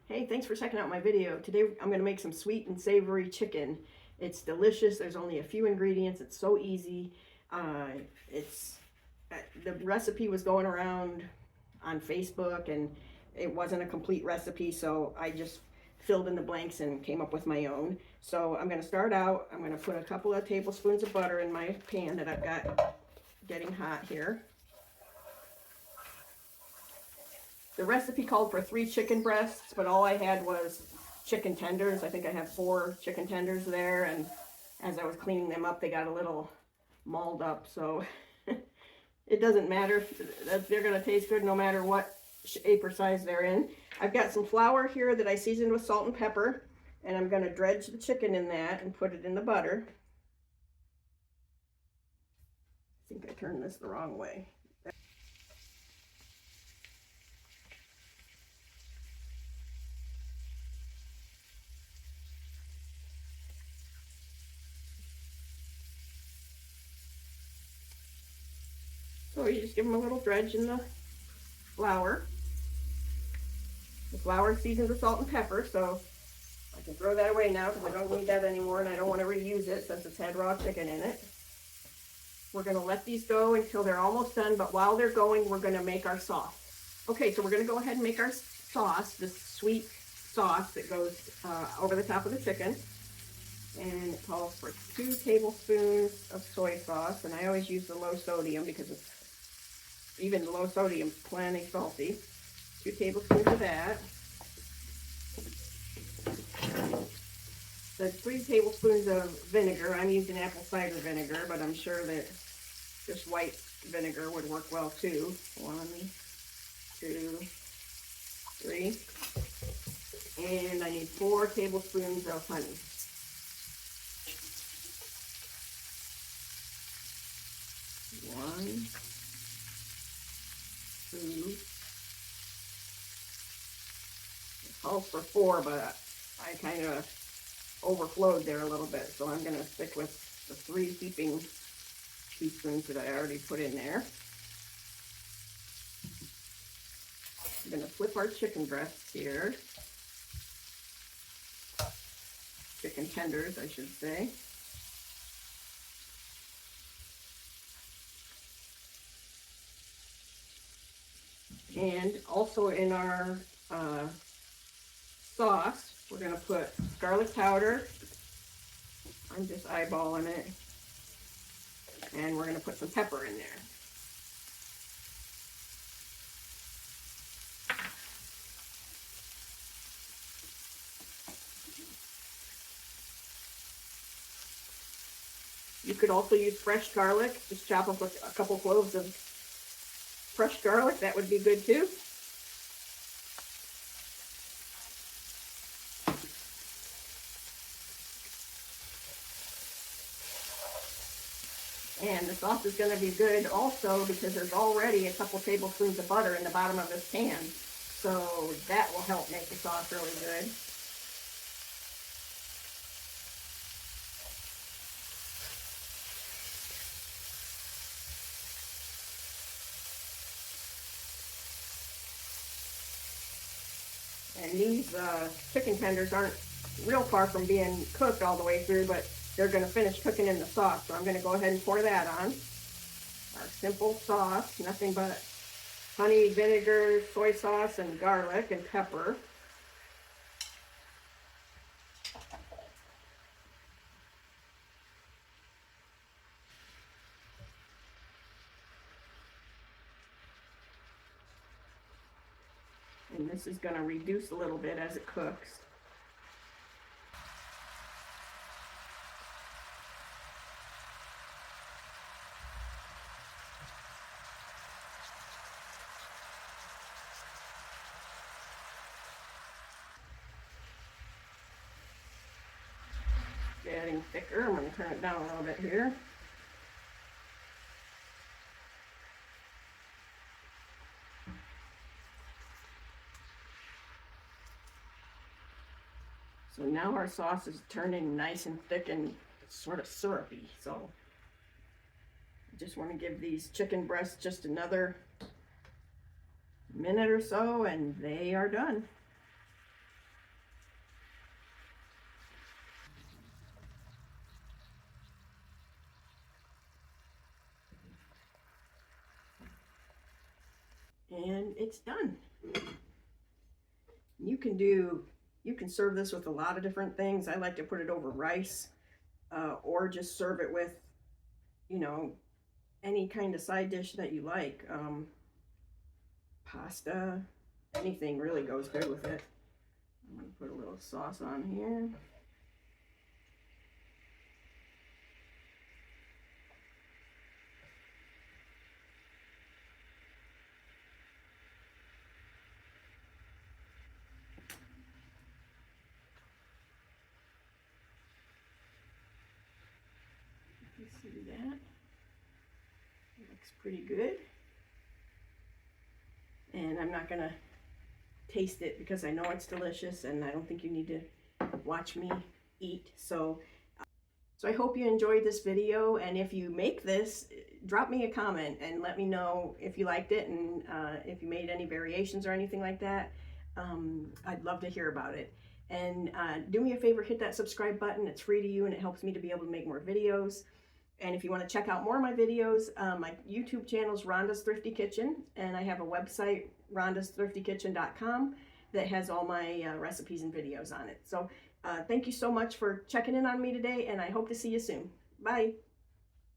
Hey, thanks for checking out my video. Today I'm going to make some sweet and savory chicken. It's delicious. There's only a few ingredients. It's so easy. Uh, it's the recipe was going around on Facebook and it wasn't a complete recipe, so I just filled in the blanks and came up with my own. So I'm going to start out. I'm going to put a couple of tablespoons of butter in my pan that I've got getting hot here. The recipe called for 3 chicken breasts, but all I had was chicken tenders. I think I have 4 chicken tenders there, and as I was cleaning them up, they got a little mauled up, so it doesn't matter. They're going to taste good no matter what shape or size they're in. I've got some flour here that I seasoned with salt and pepper, and I'm going to dredge the chicken in that and put it in the butter. I think I turned this the wrong way. So you just give them a little dredge in the flour. The flour is seasoned with salt and pepper, so I can throw that away now because I don't need that anymore and I don't want to reuse it since it's had raw chicken in it. We're going to let these go until they're almost done, but while they're going, we're going to make our sauce. Okay, so we're going to go ahead and make our sauce, this sweet sauce that goes over the top of the chicken. And it calls for 2 tablespoons of soy sauce, and I always use the low sodium because it's even the low sodium is plenty salty. 2 tablespoons of that. The 3 tablespoons of vinegar. I'm using apple cider vinegar, but I'm sure that just white vinegar would work well too. 1, 2, 3. And I need 4 tablespoons of honey. One, 2. It calls for 4, but I kind of overflowed there a little bit, so I'm going to stick with the 3 heaping teaspoons that I already put in there. I'm going to flip our chicken breasts here. Chicken tenders, I should say. And also in our sauce, we're going to put garlic powder. I'm just eyeballing it. And we're going to put some pepper in there. You could also use fresh garlic. Just chop up a couple cloves of fresh garlic. That would be good too. And the sauce is going to be good also because there's already a couple tablespoons of butter in the bottom of this pan. So that will help make the sauce really good. And these chicken tenders aren't real far from being cooked all the way through, but they're going to finish cooking in the sauce. So I'm going to go ahead and pour that on. Our simple sauce, nothing but honey, vinegar, soy sauce, and garlic and pepper. And this is going to reduce a little bit as it cooks. Getting thicker. I'm going to turn it down a little bit here. So now our sauce is turning nice and thick and sort of syrupy. So I just want to give these chicken breasts just another minute or so and they are done. and it's done. You can serve this with a lot of different things. I like to put it over rice, or just serve it with, you know, any kind of side dish that you like. Pasta, anything really goes good with it. I'm gonna put a little sauce on here. You see that? It looks pretty good. And I'm not gonna taste it because I know it's delicious and I don't think you need to watch me eat. So I hope you enjoyed this video, and if you make this, drop me a comment and let me know if you liked it, and if you made any variations or anything like that. I'd love to hear about it. And do me a favor, hit that subscribe button. It's free to you and it helps me to be able to make more videos. And if you want to check out more of my videos, my YouTube channel is Rhonda's Thrifty Kitchen, and I have a website, rhondasthriftykitchen.com, that has all my recipes and videos on it. So thank you so much for checking in on me today, and I hope to see you soon. Bye.